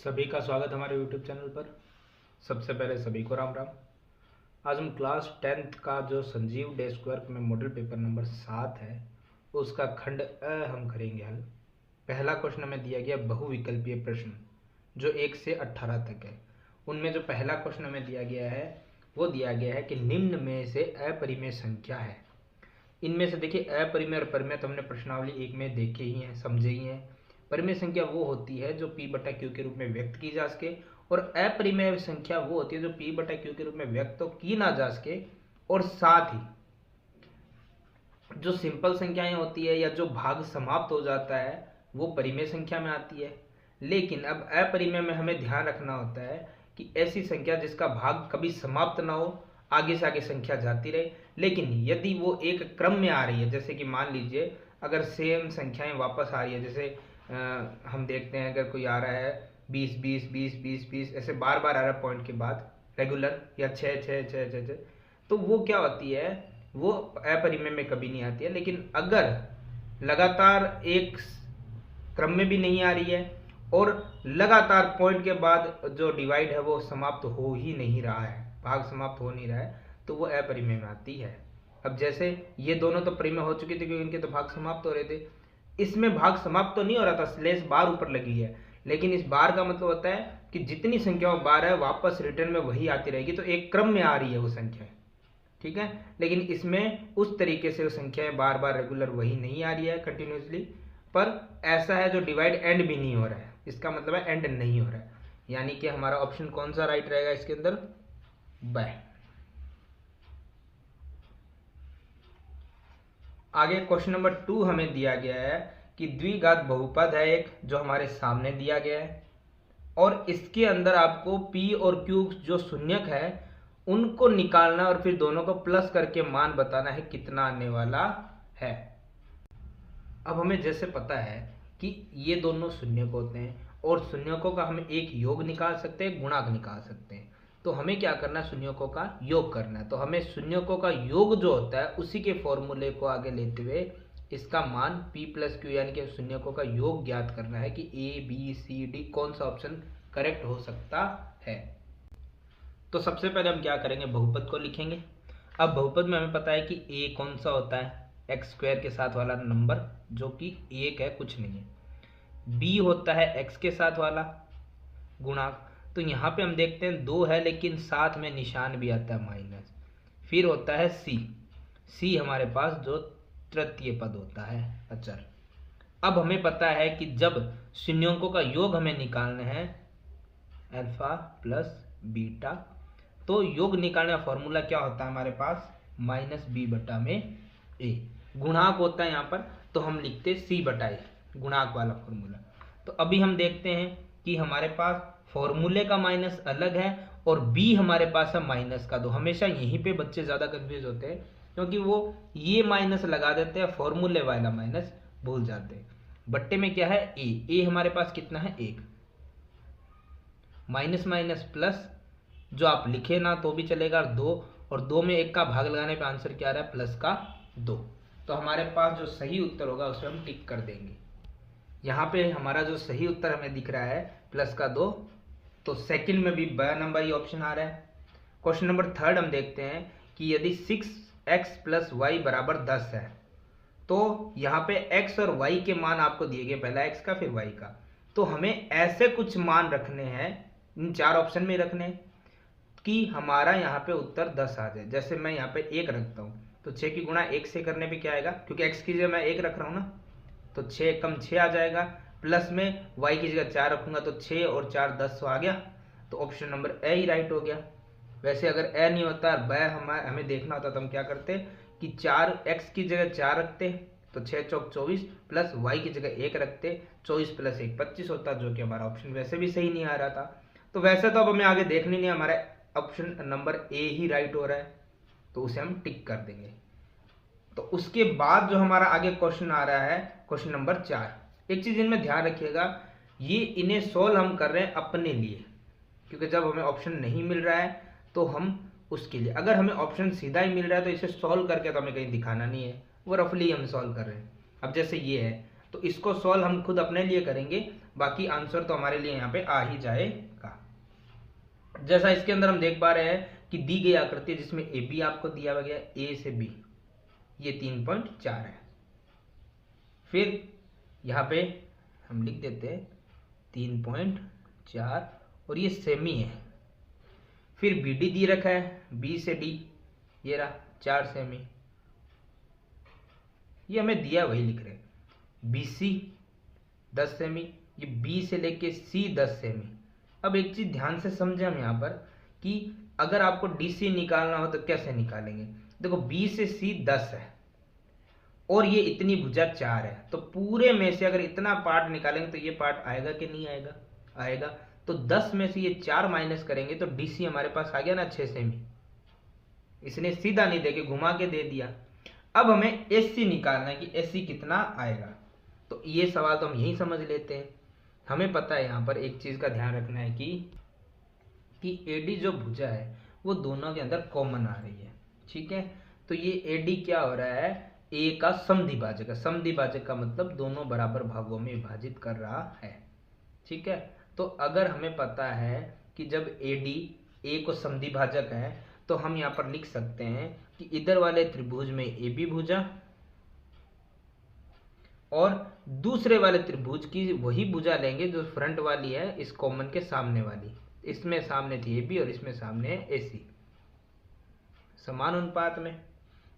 सभी का स्वागत हमारे YouTube चैनल पर। सबसे पहले सभी को राम राम। आज हम क्लास 10th का जो संजीव डेस्क वर्क में मॉडल पेपर नंबर 7 है उसका खंड अ हम करेंगे हल। पहला क्वेश्चन हमें दिया गया बहुविकल्पीय प्रश्न जो 1 से 18 तक है। उनमें जो पहला क्वेश्चन हमें दिया गया है वो दिया गया है कि निम्न में से अपरिमेय संख्या है। इनमें से देखिए अपरिमेय और परिमेय तो हमने प्रश्नावली 1 में देखे ही हैं, समझे ही हैं। परिमेय संख्या वो होती है जो p बटा क्यू के रूप में व्यक्त की जा सके और अपरिमेय संख्या वो होती है जो p बटा क्यू के रूप में व्यक्त तो की ना जा सके और साथ ही जो सिंपल संख्याएं होती है या जो भाग समाप्त हो जाता है वो परिमेय संख्या में आती है। लेकिन अब अपरिमेय में हमें ध्यान रखना होता है कि ऐसी संख्या जिसका भाग कभी समाप्त ना हो, आगे से आगे संख्या जाती रहे, लेकिन यदि वो एक क्रम में आ रही है, जैसे कि मान लीजिए अगर सेम संख्याएं वापस आ रही है, जैसे हम देखते हैं अगर कोई आ रहा है 20 20 20 20 20 ऐसे बार बार आ रहा है पॉइंट के बाद रेगुलर या 6 6 6 6 6, तो वो क्या होती है, वो अपरिमेय में कभी नहीं आती है। लेकिन अगर लगातार एक क्रम में भी नहीं आ रही है और लगातार पॉइंट के बाद जो डिवाइड है वो समाप्त हो ही नहीं रहा है, भाग समाप्त हो नहीं रहा है, तो वो अपरिमेय में आती है। अब जैसे ये दोनों तो परिमेय हो चुकी थी क्योंकि इनके तो भाग समाप्त हो रहे थे, इसमें भाग समाप्त तो नहीं हो रहा था, स्लेश बार ऊपर लगी है, लेकिन इस बार का मतलब होता है कि जितनी संख्या बार है वापस रिटर्न में वही आती रहेगी, तो एक क्रम में आ रही है वो संख्या, ठीक है। लेकिन इसमें उस तरीके से संख्याएं बार बार रेगुलर वही नहीं आ रही है कंटिन्यूसली, पर ऐसा है जो डिवाइड एंड भी नहीं हो रहा है, इसका मतलब है एंड नहीं हो रहा है। यानी कि हमारा ऑप्शन कौन सा राइट रहेगा इसके अंदर, बाय। आगे क्वेश्चन नंबर 2 हमें दिया गया है कि द्विघात बहुपद है एक जो हमारे सामने दिया गया है और इसके अंदर आपको p और q जो शून्यक है उनको निकालना और फिर दोनों को प्लस करके मान बताना है कितना आने वाला है। अब हमें जैसे पता है कि ये दोनों शून्यक होते हैं और शून्यकों का हम एक योग निकाल सकते हैं, गुणांक निकाल सकते हैं, तो हमें क्या करना है, शून्यकों का योग करना है। तो हमें शून्यकों का योग जो होता है उसी के फॉर्मूले को आगे लेते हुए इसका मान p प्लस क्यू यानी कि शून्यकों का योग ज्ञात करना है कि a b c d कौन सा ऑप्शन करेक्ट हो सकता है। तो सबसे पहले हम क्या करेंगे, बहुपद को लिखेंगे। अब बहुपद में हमें पता है कि a कौन सा होता है, एक्स स्क्वायर के साथ वाला नंबर जो कि 1 है, कुछ नहीं है। b होता है x के साथ वाला गुणांक, तो यहाँ पे हम देखते हैं 2 है लेकिन साथ में निशान भी आता है माइनस। फिर होता है c हमारे पास जो तृतीय पद होता है अचर। अब हमें पता है कि जब शून्यकों का योग हमें निकालना है अल्फा प्लस बीटा, तो योग निकालने का फॉर्मूला क्या होता है हमारे पास, माइनस बी बटा में ए। गुणांक होता है यहाँ पर, तो हम लिखते सी बटा ए, गुणांक वाला फॉर्मूला। तो अभी हम देखते हैं कि हमारे पास फॉर्मूले का माइनस अलग है और बी हमारे पास है माइनस का 2। हमेशा यहीं पे बच्चे ज़्यादा कंफ्यूज होते हैं क्योंकि वो ये माइनस लगा देते हैं, फॉर्मूले वाला माइनस भूल जाते हैं। बट्टे में क्या है, ए हमारे पास कितना है 1, माइनस माइनस प्लस, जो आप लिखे ना तो भी चलेगा 2, और 2 में 1 का भाग लगाने पे आंसर क्या आ रहा है, प्लस का 2। तो हमारे पास जो सही उत्तर होगा उसे हम टिक कर देंगे। यहाँ पे हमारा जो सही उत्तर हमें दिख रहा है प्लस का 2, तो सेकंड में भी ब नंबर ही ऑप्शन आ रहा है। क्वेश्चन नंबर 3 हम देखते हैं कि यदि 6x प्लस वाई बराबर 10 है, तो यहाँ पे x और y के मान आपको दिए गए, पहला x का फिर y का, तो हमें ऐसे कुछ मान रखने हैं, इन 4 ऑप्शन में रखने हैं कि हमारा यहाँ पे उत्तर 10 आ जाए। जैसे मैं यहाँ पे 1 रखता हूँ तो 6 की गुणा 1 से करने पे क्या आएगा, क्योंकि x की जगह मैं 1 रख रहा हूँ ना, तो 6 कम 6 आ जाएगा, प्लस में y की जगह 4 रखूंगा तो 6 और 4 10 आ गया, तो option number A he right हो गया। वैसे अगर ए नहीं होता ब हमें देखना होता तो हम क्या करते कि 4x की जगह 4 रखते, तो 6 चौक 24, प्लस y की जगह 1 रखते, 24 प्लस 1 25 होता, जो कि हमारा ऑप्शन वैसे भी सही नहीं आ रहा था। तो वैसे तो अब हमें आगे देखनी नहीं, हमारा option number A he right हो रहा है, तो उसे हम टिक कर देंगे। तो उसके बाद जो हमारा आगे क्वेश्चन आ रहा है, क्वेश्चन नंबर 4। एक चीज इनमें ध्यान रखिएगा, ये इन्हें सोल्व हम कर रहे हैं अपने लिए, क्योंकि जब हमें ऑप्शन नहीं मिल रहा है तो हम उसके लिए, अगर हमें ऑप्शन सीधा ही मिल रहा है तो इसे सॉल्व करके तो हमें कहीं दिखाना नहीं है, वो रफली हम सॉल्व कर रहे हैं। अब जैसे ये है तो इसको सॉल्व हम खुद अपने लिए करेंगे, बाकी आंसर तो हमारे लिए यहाँ पे आ ही जाएगा। जैसा इसके अंदर हम देख पा रहे हैं कि दी गई आकृति जिसमें ए बी आपको दिया गया, ए से बी ये 3.4 है। फिर यहाँ पे हम लिख देते हैं 3.4 और ये सेमी है। फिर बी डी दी रखा है, बी से डी ये रहा 4 सेमी, ये हमें दिया वही लिख रहे हैं। बी सी 10 सेमी, ये बी से लेके सी 10 सेमी। अब एक चीज ध्यान से समझे हम यहाँ पर कि अगर आपको डी सी निकालना हो तो कैसे निकालेंगे। देखो बी से सी 10 है और ये इतनी भुजा 4 है, तो पूरे में से अगर इतना पार्ट निकालेंगे तो ये पार्ट आएगा कि नहीं आएगा, आएगा। तो 10 में से ये 4 माइनस करेंगे तो डी सी हमारे पास आ गया ना 6 सेमी। इसने सीधा नहीं देके घुमा के दे दिया। अब हमें एस सी निकालना है कि एस सी कितना आएगा, तो ये सवाल तो हम यही समझ लेते हैं। हमें पता है यहाँ पर एक चीज का ध्यान रखना है कि एडी जो भुजा है वो दोनों के अंदर कॉमन आ रही है, ठीक है। तो ये एडी क्या हो रहा है, ए का समद्विभाजक है। समद्विभाजक का मतलब दोनों बराबर भागों में विभाजित कर रहा है, ठीक है। तो अगर हमें पता है कि जब एडी ए को समद्विभाजक है तो हम यहाँ पर लिख सकते हैं कि इधर वाले त्रिभुज में ए बी भुजा और दूसरे वाले त्रिभुज की वही भुजा लेंगे जो फ्रंट वाली है इस कॉमन के सामने वाली। इसमें सामने थी ए बी और इसमें सामने है ए सी, समान अनुपात में।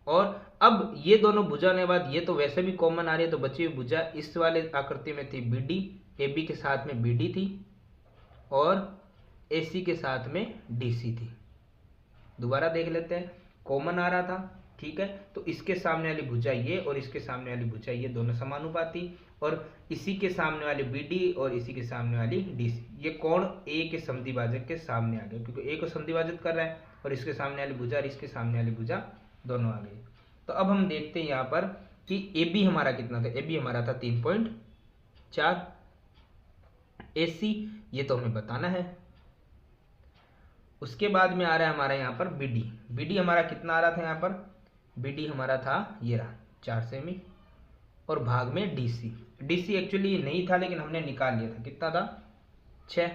और अब ये दोनों भुजा होने के बाद ये तो वैसे भी कॉमन आ रही है, तो बची हुई भुजा इस वाले आकृति में थी बी डी, ए बी के साथ में बी डी थी और ए सी के साथ में डी सी थी। दोबारा देख लेते हैं, कॉमन आ रहा था, ठीक है। तो इसके सामने वाली भुजा ये और इसके सामने वाली भुजा ये दोनों समानुपाती, और इसी के सामने वाली बी डी और इसी के सामने वाली डी सी, ये कोण ए के समद्विभाजक के सामने आ गए क्योंकि ए को समद्विभाजित कर रहा है और इसके सामने वाली भुजा और इसके सामने वाली भुजा दोनों आ गई। तो अब हम देखते हैं यहाँ पर कि ए बी हमारा कितना था, ए बी हमारा था 3.4, ए सी ये तो हमें बताना है। उसके बाद में आ रहा है हमारा यहाँ पर बी डी, बी डी हमारा कितना आ रहा था, यहाँ पर बी डी हमारा था ये रहा 4 सेमी और भाग में D C, D C actually नहीं था लेकिन हमने निकाल लिया था, कितना था 6।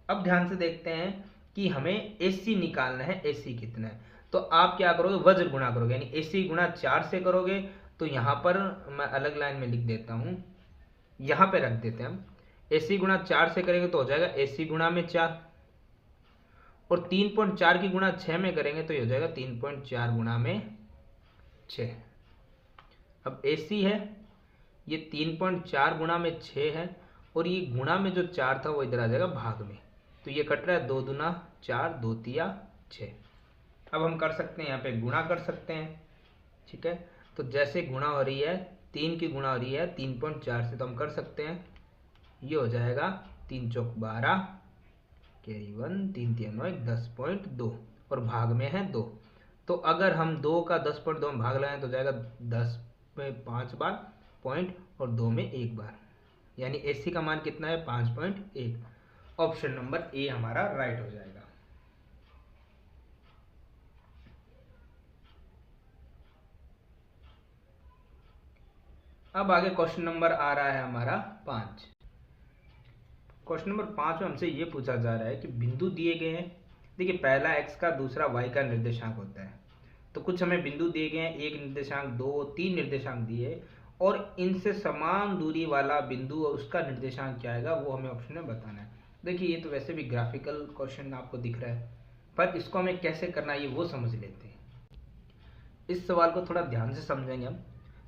अब ध्यान से देखते हैं कि हमें ए सी निकालना है, ए सी कितना है। तो आप क्या करोगे, वज्र गुणा करोगे, यानी ए सी गुणा 4 से करोगे। तो यहाँ पर मैं अलग लाइन में लिख देता हूँ, यहाँ पे रख देते हैं हम, ए सी गुणा 4 से करेंगे तो हो जाएगा ए सी गुणा में 4 और 3.4 की गुणा 6 में करेंगे तो ये हो जाएगा 3.4 गुणा में 6। अब ए सी है ये 3.4 गुणा में 6 है और ये गुणा में जो 4 था वो इधर आ जाएगा भाग में, तो ये कट रहा है 2 दूना 4 2 तिया 6। अब हम कर सकते हैं यहाँ पे गुणा कर सकते हैं, ठीक है। तो जैसे गुणा हो रही है 3 की गुणा हो रही है 3.4 से, तो हम कर सकते हैं, ये हो जाएगा 3 चौक 12 कैरी 1 3 3 9 10.2 और भाग में है 2। तो अगर हम 2 का 10.2 में भाग लगाएं तो जाएगा 10 में 5 बार पॉइंट और 2 में 1 बार, यानी एसी का मान कितना है 5.1। ऑप्शन नंबर ए हमारा राइट हो जाएगा। अब आगे क्वेश्चन नंबर आ रहा है हमारा 5। क्वेश्चन नंबर 5 में हमसे ये पूछा जा रहा है कि बिंदु दिए गए हैं। देखिए पहला x का दूसरा y का निर्देशांक होता है, तो कुछ हमें बिंदु दिए गए हैं, एक निर्देशांक 2 3 निर्देशांक दिए और इनसे समान दूरी वाला बिंदु और उसका निर्देशांक क्या आएगा वो हमें ऑप्शन में बताना है। देखिए ये तो वैसे भी ग्राफिकल क्वेश्चन आपको दिख रहा है, पर इसको हमें कैसे करना है ये वो समझ लेते हैं। इस सवाल को थोड़ा ध्यान से समझेंगे हम।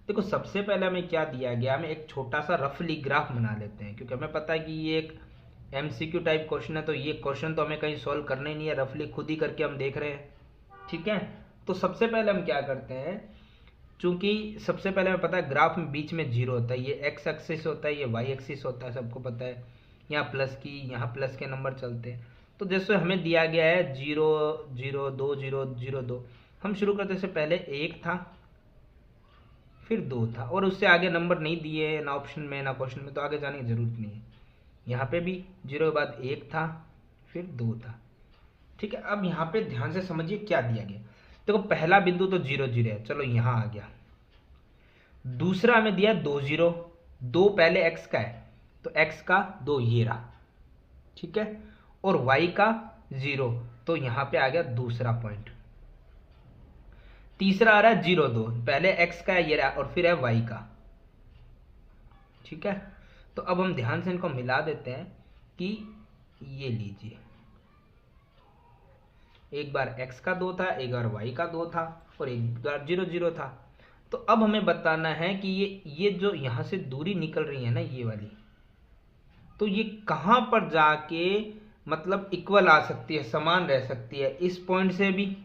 देखो सबसे पहले हमें क्या दिया गया, हमें एक छोटा सा रफली ग्राफ बना लेते हैं क्योंकि हमें पता है कि ये एक एमसीक्यू टाइप क्वेश्चन है, तो ये क्वेश्चन तो हमें कहीं सॉल्व करना ही नहीं है, रफली खुद ही करके हम देख रहे हैं, ठीक है। तो सबसे पहले हम क्या करते हैं, चूंकि सबसे पहले हमें पता है ग्राफ में बीच में 0 होता है, ये एक्स एक्सिस होता है, ये वाई एक्सिस होता है, सबको पता है। यहाँ प्लस की, यहाँ प्लस के नंबर चलते हैं। तो जैसे हमें दिया गया है 0 0 2 0 0 2, हम शुरू करते से पहले 1 था फिर 2 था और उससे आगे नंबर नहीं दिए ना ऑप्शन में ना क्वेश्चन में, तो आगे जाने की जरूरत नहीं है। यहाँ पे भी 0 के बाद 1 था फिर 2 था, ठीक है। अब यहाँ पे ध्यान से समझिए क्या दिया गया। देखो पहला बिंदु तो 0 0 है, चलो यहाँ आ गया। दूसरा हमें दिया 2 0, 2 पहले x का है तो x का 2 ये रहा, ठीक है, और y का 0, तो यहां पे आ गया दूसरा पॉइंट। तीसरा आ रहा है 0 2, पहले x का ये रहा और फिर है y का, ठीक है। तो अब हम ध्यान से इनको मिला देते हैं कि ये लीजिए, एक बार x का 2 था, एक बार y का 2 था और एक बार 0 0 था। तो अब हमें बताना है कि ये जो यहां से दूरी निकल रही है ना, ये वाली, तो ये कहां पर जाके मतलब इक्वल आ सकती है, समान रह सकती है, इस पॉइंट से भी,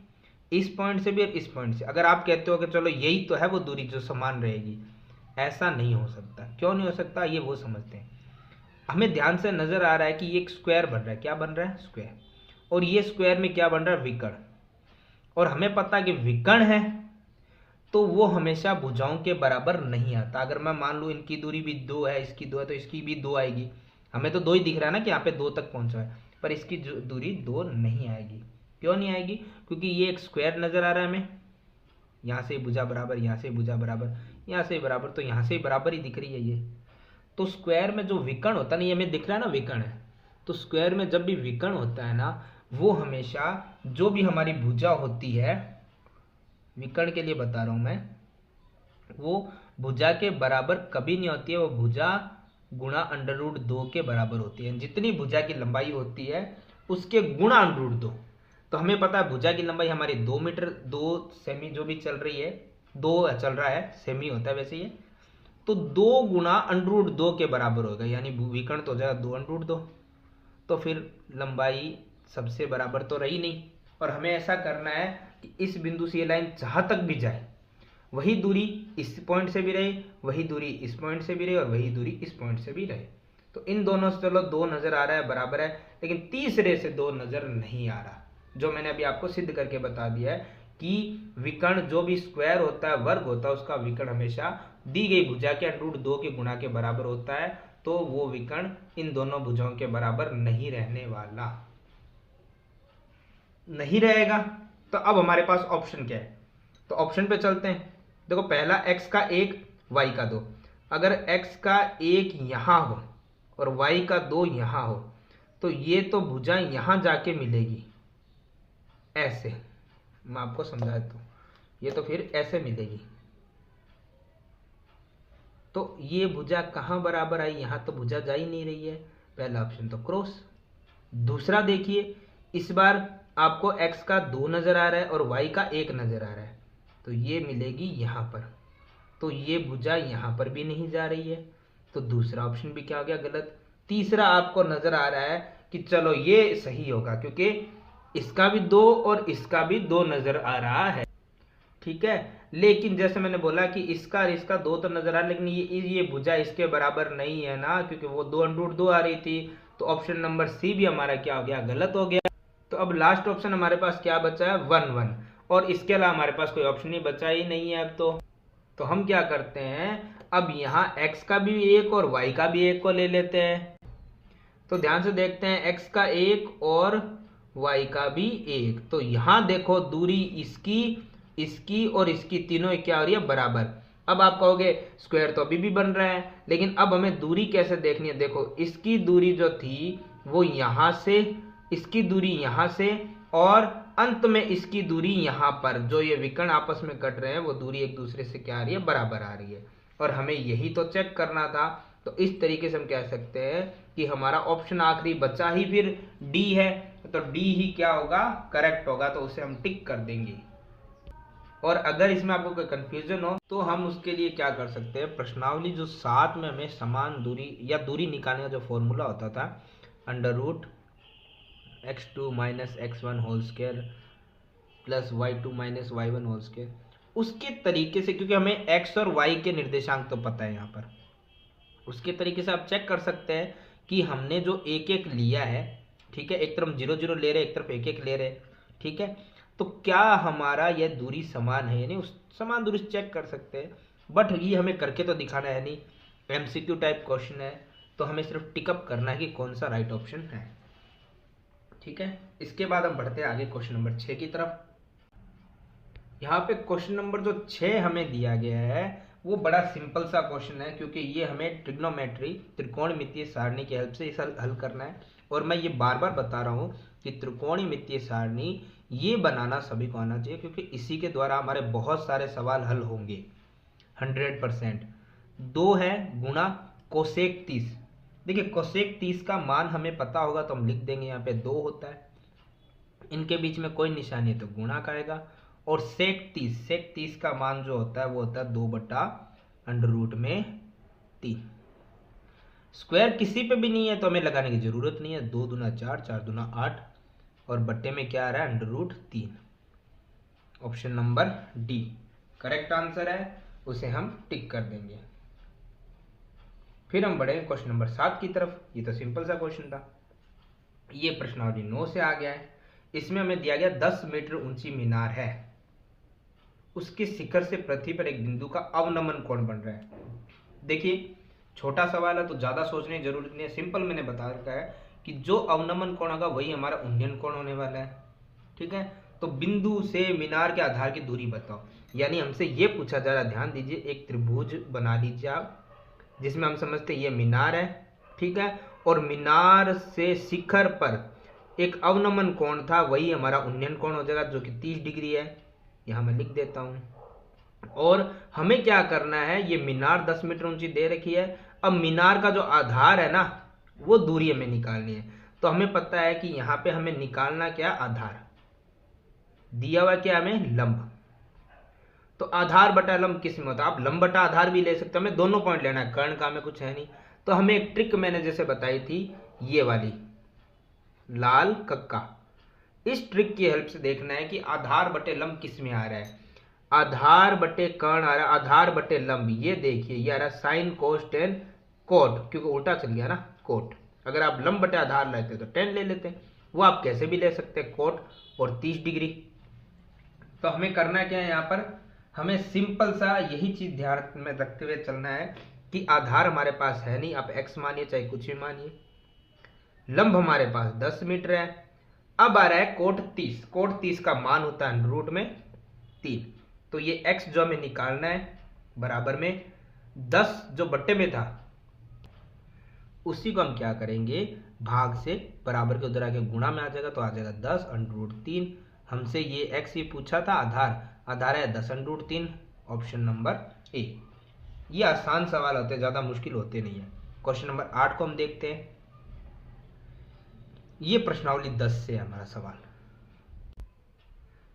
इस पॉइंट से भी और इस पॉइंट से। अगर आप कहते हो कि चलो यही तो है वो दूरी जो समान रहेगी, ऐसा नहीं हो सकता। क्यों नहीं हो सकता, ये वो समझते हैं। हमें ध्यान से नजर आ रहा है कि ये एक स्क्वायर बन रहा है, क्या बन रहा है, स्क्वायर, और ये स्क्वायर में क्या बन रहा है, विकर्ण। और हमें पता है कि विकर्ण है तो वो हमेशा भुजाओं के बराबर नहीं आता। अगर मैं मान लूं इनकी दूरी भी 2 है, इसकी 2 है, तो इसकी भी 2 आएगी। हमें तो 2 ही दिख रहा है ना कि यहाँ पे 2 तक पहुंचा है, पर इसकी दूरी 2 नहीं आएगी। क्यों नहीं आएगी, क्योंकि ये एक स्क्वायर नजर आ रहा है हमें, यहाँ से भुजा बराबर, यहाँ से भुजा बराबर, यहाँ से बराबर, तो यहाँ से बराबर ही दिख रही है ये। तो स्क्वायर में जो विकर्ण होता है ना, ये हमें दिख रहा है ना विकर्ण है, तो स्क्वायर में जब भी विकर्ण होता है ना, वो हमेशा जो भी हमारी भुजा होती है, विकर्ण के लिए बता रहा हूं मैं, वो भुजा के बराबर कभी नहीं होती है, वो भुजा गुणा √2 के बराबर होती है। जितनी भुजा की लंबाई होती है उसके गुणा √2। तो हमें पता है भुजा की लंबाई हमारी 2 मीटर 2 सेमी जो भी चल रही है, 2 चल रहा है, सेमी होता है वैसे ये, तो 2 गुणा √2 के बराबर होगा, यानी विकर्ण तो हो जाएगा 2 √2। तो फिर लंबाई सबसे बराबर तो रही नहीं, और हमें ऐसा करना है कि इस बिंदु से ये लाइन जहां तक भी जाए वही दूरी इस पॉइंट से भी रहे, वही दूरी इस पॉइंट से भी रहे, और वही दूरी इस पॉइंट से भी रहे। तो इन दोनों से चलो 2 नजर आ रहा है, बराबर है, लेकिन तीसरे से 2 नजर नहीं आ रहा, जो मैंने अभी आपको सिद्ध करके बता दिया है कि विकर्ण जो भी स्क्वायर होता है, वर्ग होता है, उसका विकर्ण हमेशा दी गई भुजा के √2 के गुणा के बराबर होता है। तो वो विकर्ण इन दोनों भुजाओं के बराबर नहीं रहने वाला, नहीं रहेगा। तो अब हमारे पास ऑप्शन क्या है, तो ऑप्शन पे चलते हैं। देखो, पहला x का 1 y का 2, अगर x का 1 यहां हो और y का 2 यहां हो, तो ये तो भुजा यहां जाके मिलेगी, ऐसे मैं आपको समझा दूं, ये तो फिर ऐसे मिलेगी। तो ये भुजा कहां बराबर आई, यहां तो भुजा जा ही नहीं रही है, पहला ऑप्शन तो क्रॉस। दूसरा देखिए, इस बार आपको x का 2 नजर आ रहा है और y का 1 नजर आ रहा है, तो ये मिलेगी यहां पर, तो ये भुजा यहां पर भी नहीं जा रही है, तो दूसरा ऑप्शन भी क्या हो गया, गलत। तीसरा आपको नजर आ रहा है कि चलो ये सही होगा, क्योंकि इसका भी 2 और इसका भी 2 नजर आ रहा है, ठीक है। लेकिन जैसे मैंने बोला कि इसका और इसका 2 तो नजर आ रहा है, लेकिन ये भुजा इसके बराबर नहीं है ना, क्योंकि वो 2 √2 आ रही थी। तो ऑप्शन नंबर सी भी हमारा क्या हो गया, गलत हो गया। तो अब लास्ट ऑप्शन हमारे पास क्या बचा है, 1 1, और इसके अलावा हमारे पास कोई ऑप्शन ही बचा ही नहीं है अब तो हम क्या करते हैं, अब यहाँ x का भी 1 और y का भी 1 को ले लेते हैं। तो ध्यान से देखते हैं, x का 1 और y का भी 1, तो यहाँ देखो दूरी इसकी, इसकी और इसकी, तीनों क्या हो रही है, बराबर। अब आप कहोगे स्क्वायर तो अभी भी बन रहा है, लेकिन अब हमें दूरी कैसे देखनी है। देखो, इसकी दूरी जो थी वो यहाँ से, इसकी दूरी यहाँ से, और अंत में इसकी दूरी यहाँ पर, जो ये विकर्ण आपस में कट रहे हैं, वो दूरी एक दूसरे से क्या आ रही है, बराबर आ रही है। और हमें यही तो चेक करना था। तो इस तरीके से हम कह सकते हैं कि हमारा ऑप्शन आखिरी बचा ही फिर डी है, तो डी ही क्या होगा, करेक्ट होगा, तो उसे हम टिक कर देंगे। और अगर इसमें आपको कोई कंफ्यूजन हो तो हम उसके लिए क्या कर सकते हैं, प्रश्नावली जो साथ में हमें समान दूरी या दूरी निकालने का जो फॉर्मूला होता था, √x2 - x1 whole square plus y2 - y1 whole square, उसके तरीके से, क्योंकि हमें x और y के निर्देशांक तो पता है यहाँ पर, उसके तरीके से आप चेक कर सकते हैं कि हमने जो एक एक लिया है, ठीक है, एक तरफ 0 0 ले रहे, एक तरफ 1 1 ले रहे, ठीक है, तो क्या हमारा यह दूरी समान है, यानी उस समान दूरी चेक कर सकते हैं। बट ये हमें करके तो दिखाना है नहीं, MCQ टाइप क्वेश्चन है, तो हमें सिर्फ टिकअप करना है कि कौन सा राइट ऑप्शन है, ठीक है। इसके बाद हम बढ़ते हैं आगे क्वेश्चन नंबर 6 की तरफ। यहाँ पे क्वेश्चन नंबर जो 6 हमें दिया गया है वो बड़ा सिंपल सा क्वेश्चन है, क्योंकि ये हमें ट्रिग्नोमेट्री त्रिकोणमितीय सारणी की हेल्प से इस हल करना है। और मैं ये बार बार बता रहा हूँ कि त्रिकोणमितीय सारणी ये बनाना सभी को आना चाहिए, क्योंकि इसी के द्वारा हमारे बहुत सारे सवाल हल होंगे 100%। 2 है गुणा कोसेक 30। देखिए कोसेक 30 का मान हमें पता होगा तो हम लिख देंगे, यहाँ पे 2 होता है, इनके बीच में कोई निशानी है तो गुणा का आएगा। और सेक 30 का मान जो होता है वो होता है 2/√3। स्क्वायर किसी पे भी नहीं है तो हमें लगाने की जरूरत नहीं है। 2 दूना 4, 4 दूना 8, और बट्टे में क्या आ रहा है √3। Option number D correct answer है, उसे हम टिक कर देंगे। फिर हम बढ़ेंगे क्वेश्चन नंबर 7 की तरफ। ये तो सिंपल सा क्वेश्चन था। ये प्रश्नावली 9 से आ गया है। इसमें हमें दिया गया 10 मीटर ऊंची मीनार है, उसके शिखर से पृथ्वी पर एक बिंदु का अवनमन कोण बन रहा है। देखिए छोटा सवाल है तो ज्यादा सोचने की जरूरत नहीं है, सिंपल मैंने बता रखा है कि जो अवनमन कोण होगा वही हमारा उन्नयन कोण होने वाला है। ठीक है, तो बिंदु से मीनार के आधार की दूरी बताओ। यानी हमसे ये पूछा जा रहा है, ध्यान दीजिए, एक त्रिभुज बना लीजिए आप, जिसमें हम समझते हैं ये मीनार है। ठीक है, और मीनार से शिखर पर एक अवनमन कोण था, वही हमारा उन्नयन कोण हो जाएगा, जो कि 30 डिग्री है। यहां मैं लिख देता हूं। और हमें क्या करना है, ये मीनार 10 मीटर ऊंची दे रखी है। अब मीनार का जो आधार है ना, वो दूरी हमें निकालनी है। तो हमें पता है कि यहां पे हमें निकालना क्या, आधार दिया हुआ क्या हमें, लंब। तो आधार बटा लंब किस में होता है, आप लंब बटा आधार भी ले सकते हो, हमें दोनों पॉइंट लेना है, कर्ण का हमें कुछ है नहीं। तो हमें एक ट्रिक मैंने जैसे बताई थी, ये वाली लाल कक्का, इस ट्रिक की हेल्प से देखना है कि आधार बटे लंब किस में आ रहा है। आधार बटे कर्ण आ रहा है, आधार बटे लंब, ये देखिए ये आ रहा है साइन कोस टेन कोट, क्योंकि उल्टा चल गया ना कोट। अगर आप लंब बटे आधार लेते तो 10 ले लेते, वो आप कैसे भी ले सकते हैं, कोट और 30 डिग्री। तो हमें करना क्या है, यहाँ पर हमें सिंपल सा यही चीज ध्यान में रखते हुए चलना है कि आधार हमारे पास है नहीं, आप x मानिए चाहे कुछ भी मानिए। लंब हमारे पास 10 मीटर है। अब आ रहा है कोट 30। कोट 30 का मान होता है रूट में 3। तो ये x जो हमें निकालना है बराबर में 10 जो बट्टे में था, उसी को हम क्या करेंगे, भाग से बराबर के उधर आके गुणा में आ जाएगा, तो आ जाएगा 10√3। हमसे ये x ही पूछा था, आधार है 10√3। Option number A. ये आसान सवाल होते हैं, ज्यादा मुश्किल होते नहीं है। क्वेश्चन नंबर 8 को हम देखते हैं। ये प्रश्नावली 10 से हमारा सवाल।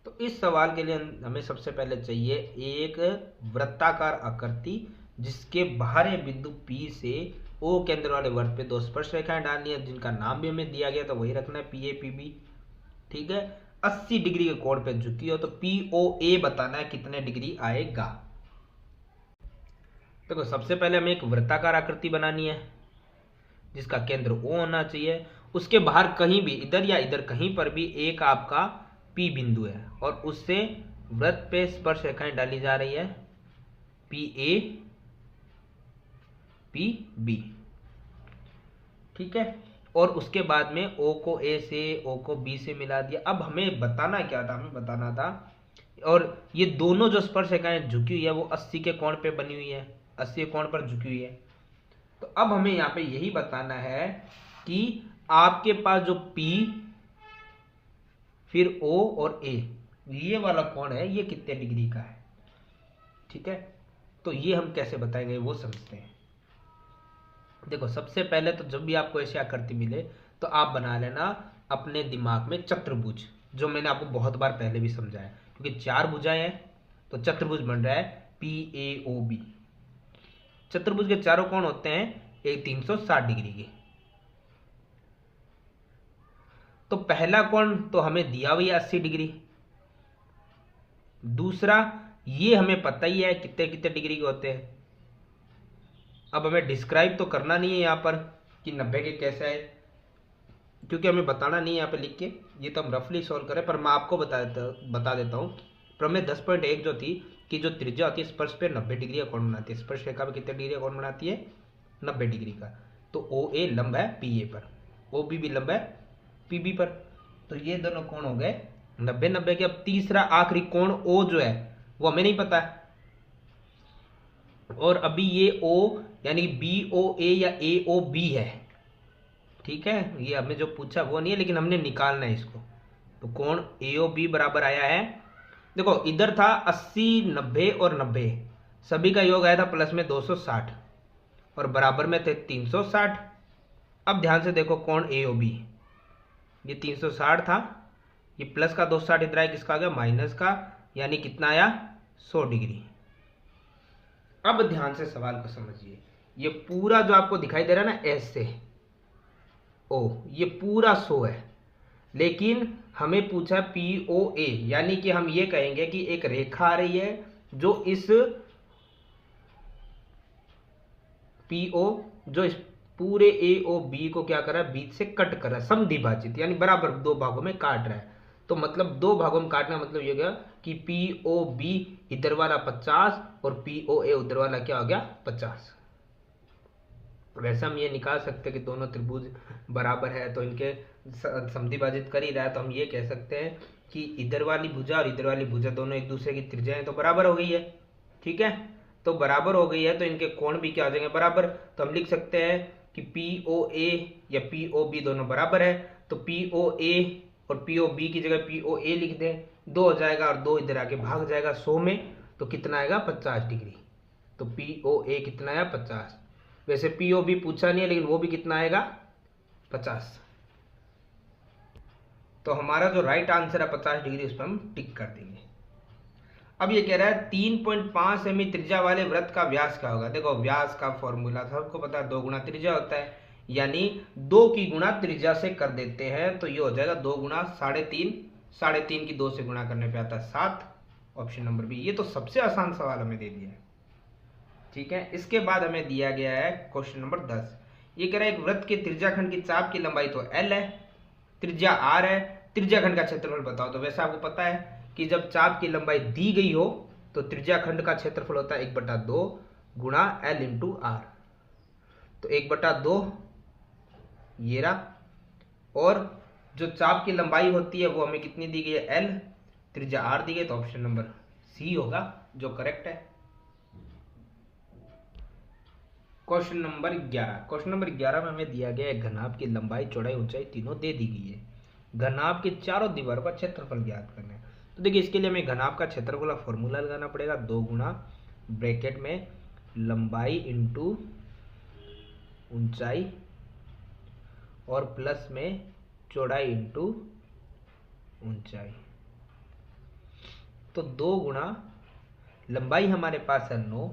तो इस सवाल के लिए हमें सबसे पहले चाहिए एक वृत्ताकार आकृति, जिसके बाहरी बिंदु P से O केंद्र वाले वृत्त पे 2 स्पर्श रेखाएं डालनी है, जिनका नाम भी हमें दिया गया तो वही रखना है, PA PB। ठीक है, 80 डिग्री के कोण पे झुकी हो तो POA बताना है कितने डिग्री आएगा। देखो सबसे पहले हमें एक वृत्ताकार आकृति बनानी है, जिसका केंद्र O होना चाहिए। उसके बाहर कहीं भी, इधर या इधर कहीं पर भी एक आपका P बिंदु है, और उससे वृत्त पे स्पर्श रेखाएं डाली जा रही है, PA PB। ठीक है, और उसके बाद में O को A से, O को B से मिला दिया। अब हमें बताना क्या था, हमें बताना था, और ये दोनों जो स्पर्श रेखाएं झुकी हुई है वो 80 के कोण पे बनी हुई है, 80 के कोण पर झुकी हुई है। तो अब हमें यहाँ पे यही बताना है कि आपके पास जो P फिर O और A, ये वाला कोण है, ये कितने डिग्री का है। ठीक है, तो ये हम कैसे बताएंगे वो समझते हैं। देखो सबसे पहले तो जब भी आपको ऐसी आकृति मिले तो आप बना लेना अपने दिमाग में चतुर्भुज, जो मैंने आपको बहुत बार पहले भी समझाया, क्योंकि 4 भुजाएं हैं तो चतुर्भुज बन रहा है PAOB। चतुर्भुज के चारों कोण होते हैं एक 360 डिग्री के। तो पहला कोण तो हमें दिया हुआ है 80 डिग्री, दूसरा ये हमें पता ही है कितने कितने डिग्री के होते हैं। अब हमें डिस्क्राइब तो करना नहीं है यहाँ पर कि 90 के कैसा है, क्योंकि हमें बताना नहीं है यहाँ पे लिख के, ये तो हम रफली सॉल्व करें। पर मैं आपको बता देता हूँ। प्रमेय 10.1 जो थी कि जो त्रिज्या होती है स्पर्श पे 90 डिग्री का कोण बनाती है, स्पर्श रेखा पे कितने डिग्री का कोण बनाती है, 90 डिग्री का। तो OA लंब है PA पर, OB भी लंब है PB पर, तो ये दोनों कोण हो गए 90-90 के। अब तीसरा आखिरी कोण O जो है वो हमें नहीं पता है, और अभी ये O यानी BOA या AOB है, ठीक है। ये हमें जो पूछा वो नहीं है, लेकिन हमने निकालना है इसको। तो कोण AOB बराबर आया है, देखो इधर था 80, 90 और 90, सभी का योग आया था प्लस में 260 और बराबर में थे 360। अब ध्यान से देखो कोण AOB, ये 360 था, ये प्लस का 260 इधर आया, किसका आ गया माइनस का, यानी कितना आया 100 डिग्री। अब ध्यान से सवाल को समझिए, ये पूरा जो आपको दिखाई दे रहा है ना एस से ओ, ये पूरा 100 है, लेकिन हमें पूछा POA, यानी कि हम ये कहेंगे कि एक रेखा आ रही है जो इस PO जो इस पूरे AOB को क्या कर रहा है, बीच से कट कर रहा है, समद्विभाजित यानी बराबर दो भागों में काट रहा है। तो मतलब दो भागों में काटना मतलब ये गया कि POB इधर वाला 50 और POA उधर वाला क्या हो गया 50। वैसे हम ये निकाल सकते हैं कि दोनों त्रिभुज बराबर है, तो इनके समद्विभाजित कर ही रहा है, तो हम ये कह सकते हैं कि इधर वाली भुजा और इधर वाली भुजा दोनों एक दूसरे की त्रिज्याएं तो बराबर हो गई है, ठीक है। तो बराबर हो गई है तो इनके कोण भी क्या हो जाएंगे बराबर। तो हम लिख सकते हैं कि POA या POB दोनों बराबर है, तो POA और POB की जगह POA लिख दें, 2 हो जाएगा और 2 इधर आके भाग जाएगा 100 में, तो कितना आएगा 50 डिग्री। तो POA कितना आया 50। वैसे POB पूछा नहीं है, लेकिन वो भी कितना आएगा 50। तो हमारा जो राइट आंसर है 50 डिग्री, उस पर हम टिक कर देंगे। अब ये कह रहा है 3.5 सेमी त्रिज्या वाले वृत्त का व्यास क्या होगा। देखो व्यास का फॉर्मूला सबको पता है, 2 गुना त्रिज्या होता है, यानी 2 की गुणा त्रिज्या से कर देते हैं, तो ये हो जाएगा 2 गुना 3.5, 3.5 की 2 से गुणा करने पे आता है 7। Option number B. ये तो सबसे आसान सवाल हमें दे दिया है, ठीक है। इसके बाद हमें दिया गया है क्वेश्चन नंबर 10। ये कह रहा है एक वृत्त के त्रिज्याखंड की चाप की लंबाई तो L है, त्रिज्या R है, त्रिज्याखंड का क्षेत्रफल बताओ। तो वैसे आपको पता है कि जब चाप की लंबाई दी गई हो तो त्रिज्याखंड का क्षेत्रफल होता है 1/2 गुणा L इंटू R। तो 1/2 ये रहा, और जो चाप की लंबाई होती है वो हमें कितनी दी गई है L, त्रिज्या R दी गई, तो ऑप्शन नंबर सी होगा जो करेक्ट है। Question number 11। क्वेश्चन नंबर 11 में हमें दिया गया है घनाभ की लंबाई चौड़ाई ऊंचाई तीनों दे दी गई है, घनाभ के चारों दीवारों का क्षेत्रफल ज्ञात करना है। तो देखिए इसके लिए हमें घनाभ का क्षेत्रफल का फॉर्मूला लगाना पड़ेगा, 2 गुना ब्रैकेट में लंबाई इंटू ऊंचाई और प्लस में चौड़ाई इंटू ऊंचाई। तो 2 गुना लंबाई हमारे पास है 9,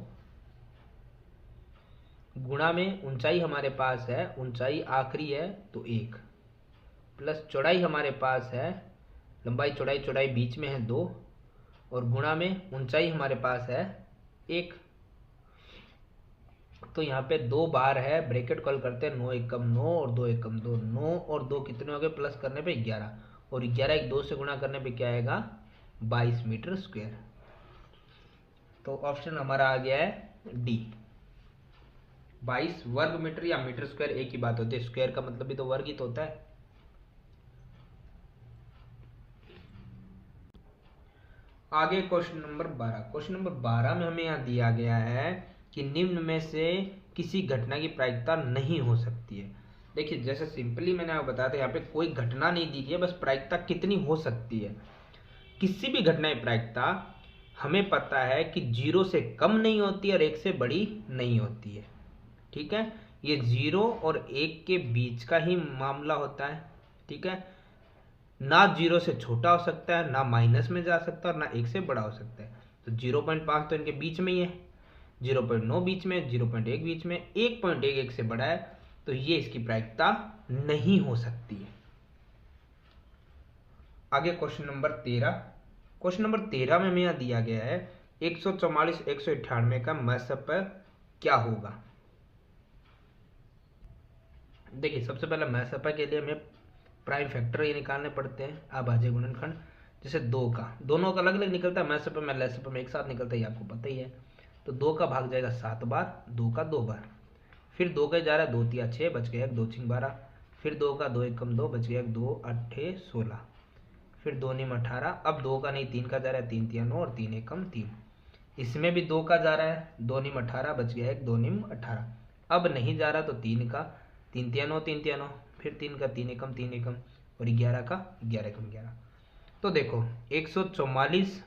गुणा में ऊंचाई हमारे पास है, ऊंचाई आखिरी है तो 1, प्लस चौड़ाई हमारे पास है, लंबाई चौड़ाई, चौड़ाई बीच में है 2, और गुणा में ऊंचाई हमारे पास है 1। तो यहाँ पे 2 बार है, ब्रैकेट कॉल करते हैं, 9 एकम 9 और 2 एकम 2, 9 और 2 कितने हो गए, प्लस करने पे 11, और 11 एक 2 से गुणा करने पे क्या आएगा 22 मीटर स्क्वायर। तो ऑप्शन हमारा आ गया है डी, 22 वर्ग मीटर या मीटर स्क्वायर एक ही बात होती है, स्क्वायर का मतलब भी तो वर्ग ही तो होता है। आगे क्वेश्चन नंबर 12। क्वेश्चन नंबर 12 में हमें यहाँ दिया गया है कि निम्न में से किसी घटना की प्रायिकता नहीं हो सकती है। देखिए जैसे सिंपली मैंने आपको बताया था, यहाँ पे कोई घटना नहीं दी गई है, बस प्रायिकता कितनी हो सकती है। किसी भी घटना की प्रायिकता हमें पता है कि 0 से कम नहीं होती है और 1 से बड़ी नहीं होती है, ठीक है। ये 0 और 1 के बीच का ही मामला होता है, ठीक है। ना 0 से छोटा हो सकता है, ना माइनस में जा सकता है, और ना 1 से बड़ा हो सकता है। तो 0.5 तो इनके बीच में ही है, 0.9 बीच में, 0.1 बीच में, 1.1 1 से बड़ा है, तो ये इसकी प्रायिकता नहीं हो सकती है। आगे क्वेश्चन नंबर 13। क्वेश्चन नंबर 13 में हमें यहाँ दिया गया है 144 198 का महत्सप क्या होगा। देखिए सबसे पहले महत्सप के लिए हमें प्राइम फैक्टर ये निकालने पड़ते हैं, अभाज्य गुणनखंड। जैसे 2 का, दोनों का अलग अलग निकलता है, महत्सप में लसप में एक साथ निकलता है, ये आपको पता ही है। तो 2 का भाग जाएगा 7 बार, 2 का 2 बार, फिर 2 का जा रहा है 2 तिया 6, बच गया 2 छिंग 12, फिर 2 का 2 एकम 2, बच गया 2 8 16, फिर 2 निम 18, अब 2 का नहीं 3 का जा रहा है 3 तिया 9 और 3 एकम 3। इसमें भी 2 का जा रहा है, 2 निम 18 बच गया एक, 2 निम 18। अब नहीं जा रहा तो 3 का 3 तिया 9, 3 तिया 9, फिर 3 का 3 एकम 3 एकम, और 11 का 11 एकम 11। तो देखो 144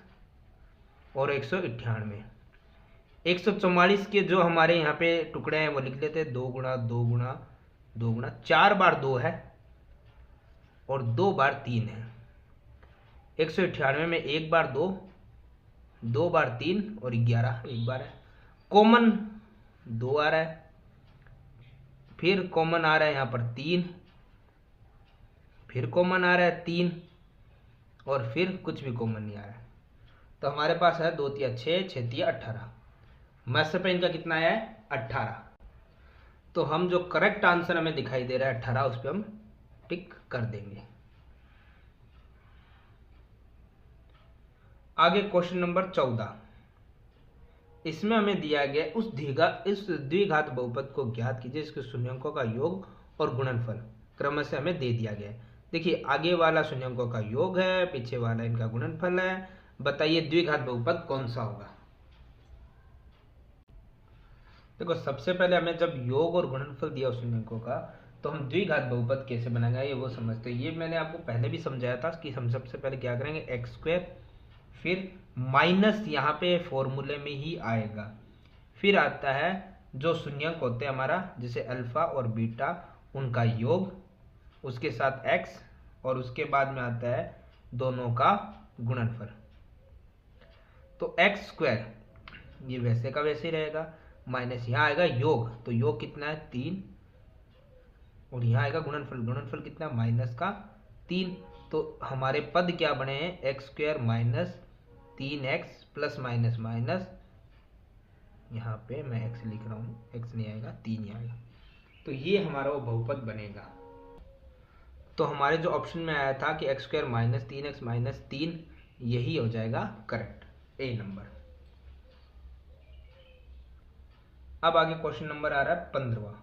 और 198, 144 के जो हमारे यहाँ पे टुकड़े हैं वो लिख लेते हैं 2 गुणा 2 गुणा 2 गुणा 4 बार 2 है और 2 बार 3 है। 198 में 1 बार 2, 2 बार 3 और 11 एक बार है। कॉमन 2 आ रहा है, फिर कॉमन आ रहा है यहाँ पर 3, फिर कॉमन आ रहा है 3, और फिर कुछ भी कॉमन नहीं आ रहा है। तो हमारे पास है 2 तिया 6, 6 तिया 18। मैथ पे इनका कितना आया है 18। तो हम जो करेक्ट आंसर हमें दिखाई दे रहा है 18, उस पर हम टिक कर देंगे। आगे क्वेश्चन नंबर 14। इसमें हमें दिया गया इस द्विघात बहुपद को ज्ञात कीजिए, इसके शून्यंकों का योग और गुणनफल क्रम से हमें दे दिया गया है। देखिए आगे वाला शून्यंकों का योग है, पीछे वाला इनका गुणनफल है। बताइए द्विघात बहुपद कौन सा होगा। देखो सबसे पहले हमें जब योग और गुणनफल दिया शून्यंकों का, तो हम द्विघात बहुपद कैसे बनाएंगे ये वो समझते हैं। ये मैंने आपको पहले भी समझाया था कि हम सबसे पहले क्या करेंगे, एक्स स्क्वायर, फिर माइनस यहाँ पे फॉर्मूले में ही आएगा, फिर आता है जो शून्यंक होते हैं हमारा, जैसे अल्फा और बीटा, उनका योग, उसके साथ एक्स, और उसके बाद में आता है दोनों का गुणनफल। तो एक्स स्क्वायर ये वैसे का वैसे ही रहेगा, माइनस यहाँ आएगा योग, तो योग कितना है 3, और यहाँ आएगा गुणनफल, गुणनफल कितना माइनस का 3। तो हमारे पद क्या बने हैं, x square minus 3x plus minus minus, यहाँ पे मैं x लिख रहा हूँ, x नहीं आएगा 3 ही आएगा। तो ये हमारा वो बहुपद बनेगा। तो हमारे जो ऑप्शन में आया था कि x square minus 3x minus 3, यही हो जाएगा करेक्ट, ए नंबर। अब आगे क्वेश्चन नंबर आ रहा है 15वां।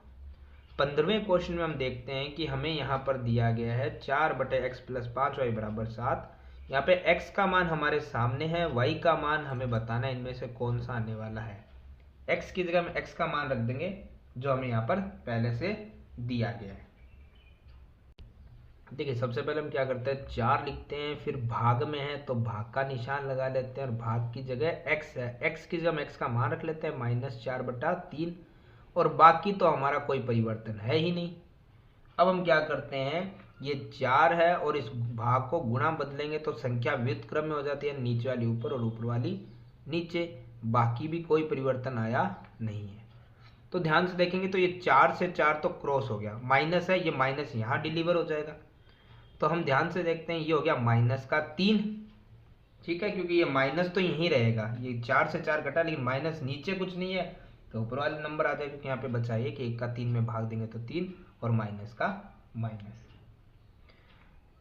15वें क्वेश्चन में हम देखते हैं कि हमें यहाँ पर दिया गया है 4/x प्लस 5y बराबर 7। यहाँ पे x का मान हमारे सामने है, y का मान हमें बताना है इनमें से कौन सा आने वाला है। x की जगह हम x का मान रख देंगे जो हमें यहाँ पर पहले से दिया गया है। देखिए सबसे पहले हम क्या करते हैं, 4 लिखते हैं, फिर भाग में है तो भाग का निशान लगा लेते हैं, और भाग की जगह x है, x की जगह हम x का मान रख लेते हैं -4/3, और बाकी तो हमारा कोई परिवर्तन है ही नहीं। अब हम क्या करते हैं, ये 4 है और इस भाग को गुणा बदलेंगे तो संख्या व्युत्क्रम में हो जाती है, नीचे वाली ऊपर और ऊपर वाली नीचे, बाकी भी कोई परिवर्तन आया नहीं है। तो ध्यान से देखेंगे तो ये 4 से 4 तो क्रॉस हो गया, माइनस है, ये माइनस यहाँ डिलीवर हो जाएगा। तो हम ध्यान से देखते हैं, ये हो गया -3, ठीक है, क्योंकि ये माइनस तो यहीं रहेगा, ये 4 से 4 घटा, लेकिन माइनस नीचे कुछ नहीं है तो ऊपर वाले नंबर आ जाएगा, क्योंकि यहाँ पे बचा है कि 1 का 3 में भाग देंगे तो 3, और माइनस का माइनस।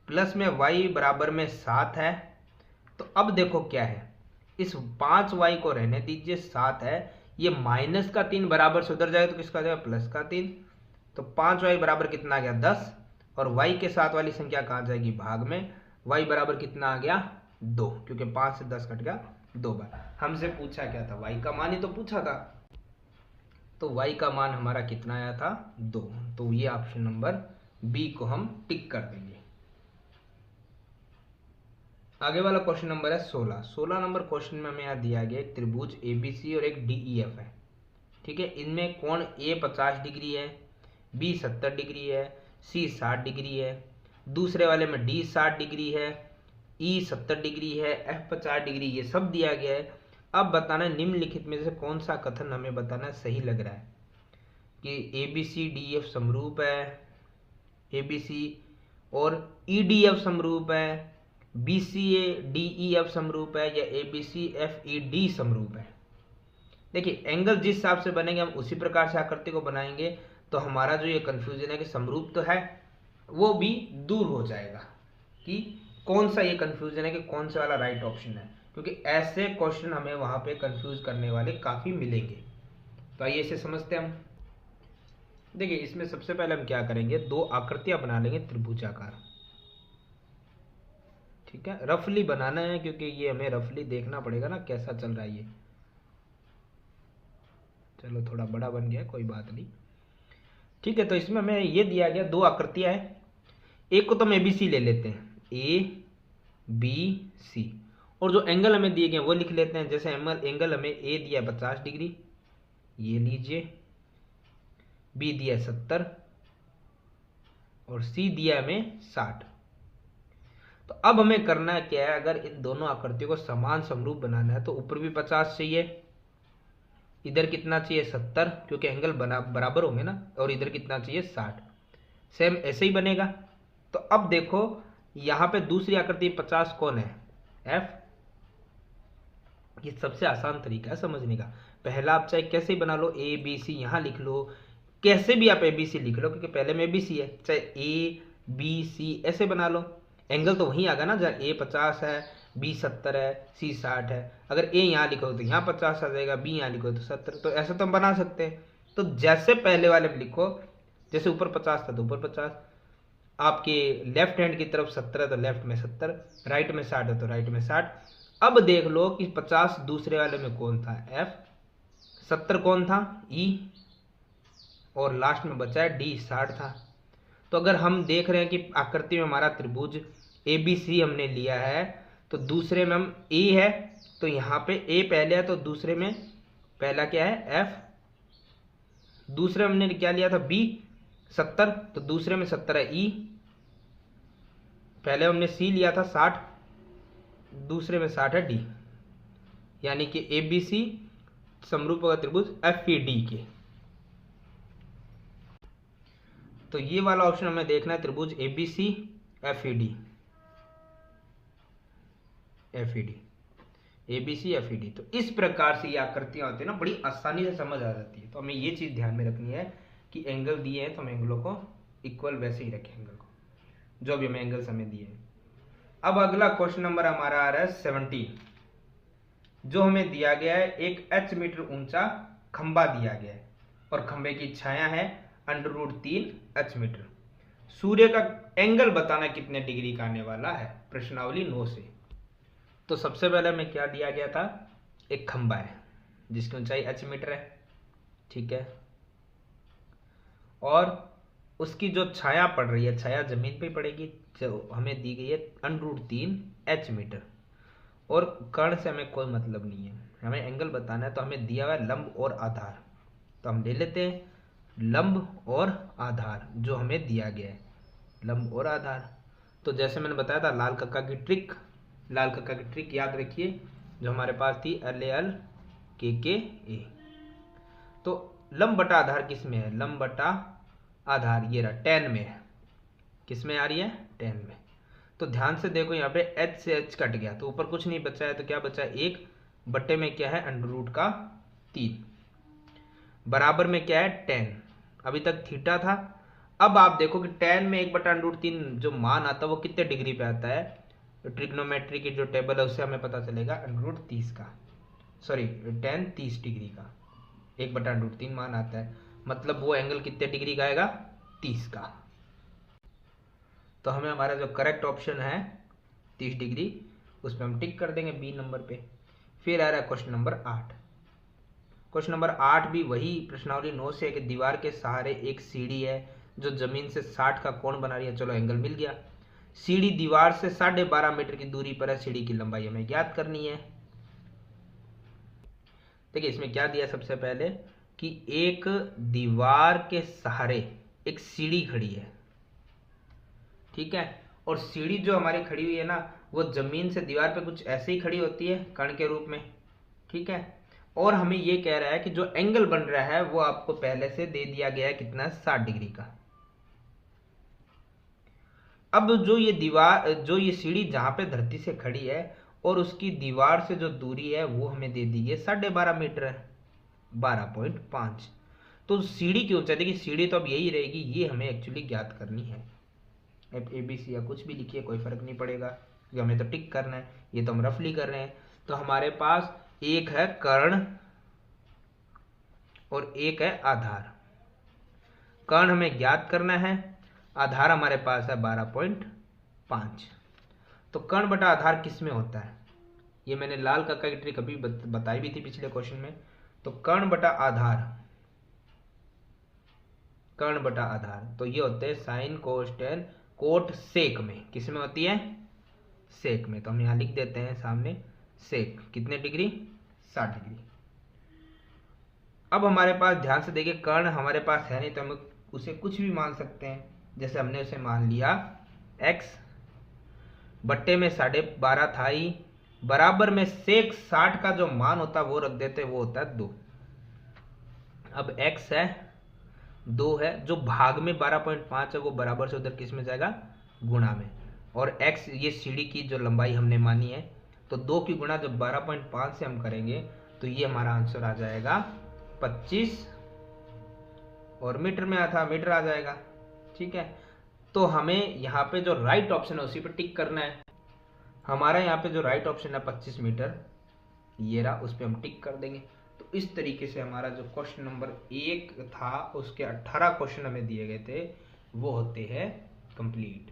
प्लस में y बराबर में 7 है। तो अब देखो क्या है, इस 5y को रहने दीजिए, 7 है, ये माइनस का 3 बराबर से उधर जाएगा तो किसका आ जाएगा, प्लस का 3। तो 5y बराबर कितना आ गया 10, और y के साथ वाली संख्या कहाँ जाएगी, भाग में, y बराबर कितना आ गया 2, क्योंकि 5 से 10 कट गया 2 बार। हमसे पूछा क्या था, y का मान ही तो पूछा था, तो y का मान हमारा कितना आया था 2। तो ये ऑप्शन नंबर बी को हम टिक कर देंगे। आगे वाला क्वेश्चन नंबर है 16 नंबर क्वेश्चन में हमें यहाँ दिया गया एक त्रिभुज ABC और एक DEF है, ठीक है। इनमें कोण A 50 डिग्री है, B 70 डिग्री है, C 60 डिग्री है, दूसरे वाले में D 60 डिग्री है, E 70 डिग्री है, F 50 डिग्री, ये सब दिया गया है। अब बताना निम्नलिखित में से कौन सा कथन हमें बताना सही लग रहा है कि ABC DEF समरूप है, ABC और EDF समरूप है, BCA DEF समरूप है, या ABC FED समरूप है। देखिए एंगल जिस हिसाब से बनेंगे हम उसी प्रकार से आकृति को बनाएंगे, तो हमारा जो ये कंफ्यूजन है कि समरूप तो है वो भी दूर हो जाएगा कि कौन सा ये कंफ्यूजन है कि कौन सा वाला राइट ऑप्शन है, क्योंकि ऐसे क्वेश्चन हमें वहां पे कंफ्यूज करने वाले काफी मिलेंगे। तो आइए इसे समझते हैं हम। देखिए इसमें सबसे पहले हम क्या करेंगे, 2 आकृतियां बना लेंगे त्रिभुजाकार, ठीक है। रफली बनाना है क्योंकि ये हमें रफली देखना पड़ेगा ना कैसा चल रहा है ये। चलो थोड़ा बड़ा बन गया, कोई बात नहीं। ठीक है, तो इसमें हमें ये दिया गया, दो आकृतियां हैं। एक को तो हम ABC ले लेते हैं, ABC, और जो एंगल हमें दिए गए वो लिख लेते हैं। जैसे एंगल हमें A दिया है 50 डिग्री, ये लीजिए, B दिया है 70 और C दिया है हमें 60। तो अब हमें करना है क्या है, अगर इन दोनों आकृतियों को समान समरूप बनाना है तो ऊपर भी 50 चाहिए, इधर कितना चाहिए 70, क्योंकि एंगल बराबर होंगे ना, और इधर कितना चाहिए 60। सेम ऐसे ही बनेगा। तो अब देखो यहां पे दूसरी आकृति 50 कौन है, F। ये सबसे आसान तरीका है समझने का। पहला आप चाहे कैसे बना लो, ABC यहां लिख लो, कैसे भी आप ABC लिख लो, क्योंकि पहले में ABC है, चाहे ABC ऐसे बना लो, एंगल तो वहीं आएगा ना, जहाँ A 50 है, B 70 है, C 60 है। अगर A यहाँ लिखो तो यहाँ 50 आ जाएगा, B यहाँ लिखो तो 70। तो ऐसा तो हम बना सकते हैं। तो जैसे पहले वाले में लिखो, जैसे ऊपर 50 था तो ऊपर 50, आपके लेफ्ट हैंड की तरफ 70 है तो लेफ्ट में 70, राइट में 60 है तो राइट में 60। अब देख लो कि 50 दूसरे वाले में कौन था, F, 70 कौन था, E, और लास्ट में बचा है D, 60 था। तो अगर हम देख रहे हैं कि आकृति में हमारा त्रिभुज ABC हमने लिया है, तो दूसरे में हम A है, तो यहाँ पे A पहले है, तो दूसरे में पहला क्या है, F। दूसरे हमने क्या लिया था, B 70, तो दूसरे में 70 है E। पहले हमने C लिया था 60, दूसरे में 60 है D। यानी कि ABC समरूप होगा त्रिभुज FED के। तो ये वाला ऑप्शन हमें देखना है, त्रिभुज ABC FED, ABC FED। तो इस प्रकार से ये आकृतियां होती है ना, बड़ी आसानी से समझ आ जाती है। तो हमें ये चीज ध्यान में रखनी है कि एंगल दिए हैं तो हम एंगलों को इक्वल वैसे ही रखें, एंगल को जो भी हमें एंगल्स हमें दिए हैं। अब अगला क्वेश्चन नंबर हमारा आ रहा है 17, जो हमें दिया गया है, एक H मीटर ऊंचा खंबा दिया गया है और खंबे की छाया है √3 H मीटर। सूर्य का एंगल बताना कितने डिग्री का आने वाला है, प्रश्नावली 9 से। तो सबसे पहले हमें क्या दिया गया था, एक खंबा है जिसकी ऊंचाई H मीटर है, ठीक है, और उसकी जो छाया पड़ रही है, छाया जमीन पे पड़ेगी, जो हमें दी गई है √3 H मीटर। और कर्ण से हमें कोई मतलब नहीं है, हमें एंगल बताना है। तो हमें दिया हुआ है लंब और आधार, तो हम ले लेते हैं लंब और आधार जो हमें दिया गया है, लंब और आधार। तो जैसे मैंने बताया था लाल कक्का की ट्रिक, लाल कक्का की ट्रिक याद रखिए जो हमारे पास थी, LAL KKA। तो लंब बटा आधार किस में है, लंब बटा आधार ये रहा 10 में है, किस में आ रही है, 10 में। तो ध्यान से देखो यहाँ पे H से H कट गया तो ऊपर कुछ नहीं बचा है, तो क्या बचा है, 1 बटे में क्या है, √3 बराबर में क्या है 10। अभी तक थीटा था। अब आप देखो कि 10 में 1 बटा √3 जो मान आता है वो कितने डिग्री पे आता है, तो ट्रिग्नोमेट्री की जो टेबल है उससे हमें पता चलेगा √30 का, सॉरी 10 30 डिग्री का 1 बटा √3 मान आता है, मतलब वो एंगल कितने डिग्री का आएगा, 30 का। तो हमें हमारा जो करेक्ट ऑप्शन है 30 डिग्री, उस पर हम टिक कर देंगे बी नंबर पे। फिर आ रहा है क्वेश्चन नंबर 8। क्वेश्चन नंबर 8 भी वही प्रश्नावली 9 से है कि दीवार के सहारे एक सीढ़ी है जो जमीन से 60 का कोण बना रही है। चलो एंगल मिल गया। सीढ़ी दीवार से 12.5 मीटर की दूरी पर है, सीढ़ी की लंबाई हमें ज्ञात करनी है। देखिए इसमें क्या दिया, सबसे पहले कि एक दीवार के सहारे एक सीढ़ी खड़ी है, ठीक है, और सीढ़ी जो हमारी खड़ी हुई है ना, वो जमीन से दीवार पे कुछ ऐसे ही खड़ी होती है कण के रूप में, ठीक है। और हमें ये कह रहा है कि जो एंगल बन रहा है वो आपको पहले से दे दिया गया है, कितना, 60 डिग्री का। अब जो ये दीवार, जो ये सीढ़ी जहां पे धरती से खड़ी है और उसकी दीवार से जो दूरी है वो हमें दे दी है 12.5 मीटर है, 12.5। तो सीढ़ी की ऊंचाई, देखिए सीढ़ी तो अब यही रहेगी, ये हमें एक्चुअली ज्ञात करनी है। ABC या कुछ भी लिखिए कोई फर्क नहीं पड़ेगा, क्योंकि हमें तो टिक करना है, ये तो हम रफली कर रहे हैं। तो हमारे पास एक है कर्ण और एक है आधार। कर्ण हमें ज्ञात करना है, आधार हमारे पास है 12.5। तो कर्ण बटा आधार किस में होता है, ये मैंने लाल कक्का की ट्रिक अभी बताई भी थी पिछले क्वेश्चन में। तो कर्ण बटा आधार कर्ण बटा आधार। तो ये होते हैं sine cos tan cot sec में। किस में होती है? सेक में। तो हम यहाँ लिख देते हैं सामने सेक कितने डिग्री? 60 डिग्री। अब हमारे पास ध्यान से देखिए, कर्ण हमारे पास है नहीं तो हम उसे कुछ भी मान सकते हैं। जैसे हमने उसे मान लिया x बट्टे में 12.5 था ही, बराबर में सेक 60 का जो मान होता है वो रख देते, वो होता है 2। अब x है 2 है, जो भाग में 12.5 है वो बराबर से उधर किस में जाएगा? गुणा में। और x ये सीढ़ी की जो लंबाई हमने मानी है, तो 2 की गुणा जब 12.5 से हम करेंगे तो ये हमारा आंसर आ जाएगा 25, और मीटर में आता मीटर आ जाएगा। ठीक है, तो हमें यहाँ पे जो राइट ऑप्शन है उसी पे टिक करना है। हमारा यहाँ पे जो राइट ऑप्शन है 25 मीटर, ये रहा, उस पर हम टिक कर देंगे। तो इस तरीके से हमारा जो क्वेश्चन नंबर 1 था उसके 18 क्वेश्चन हमें दिए गए थे वो होते हैं कंप्लीट।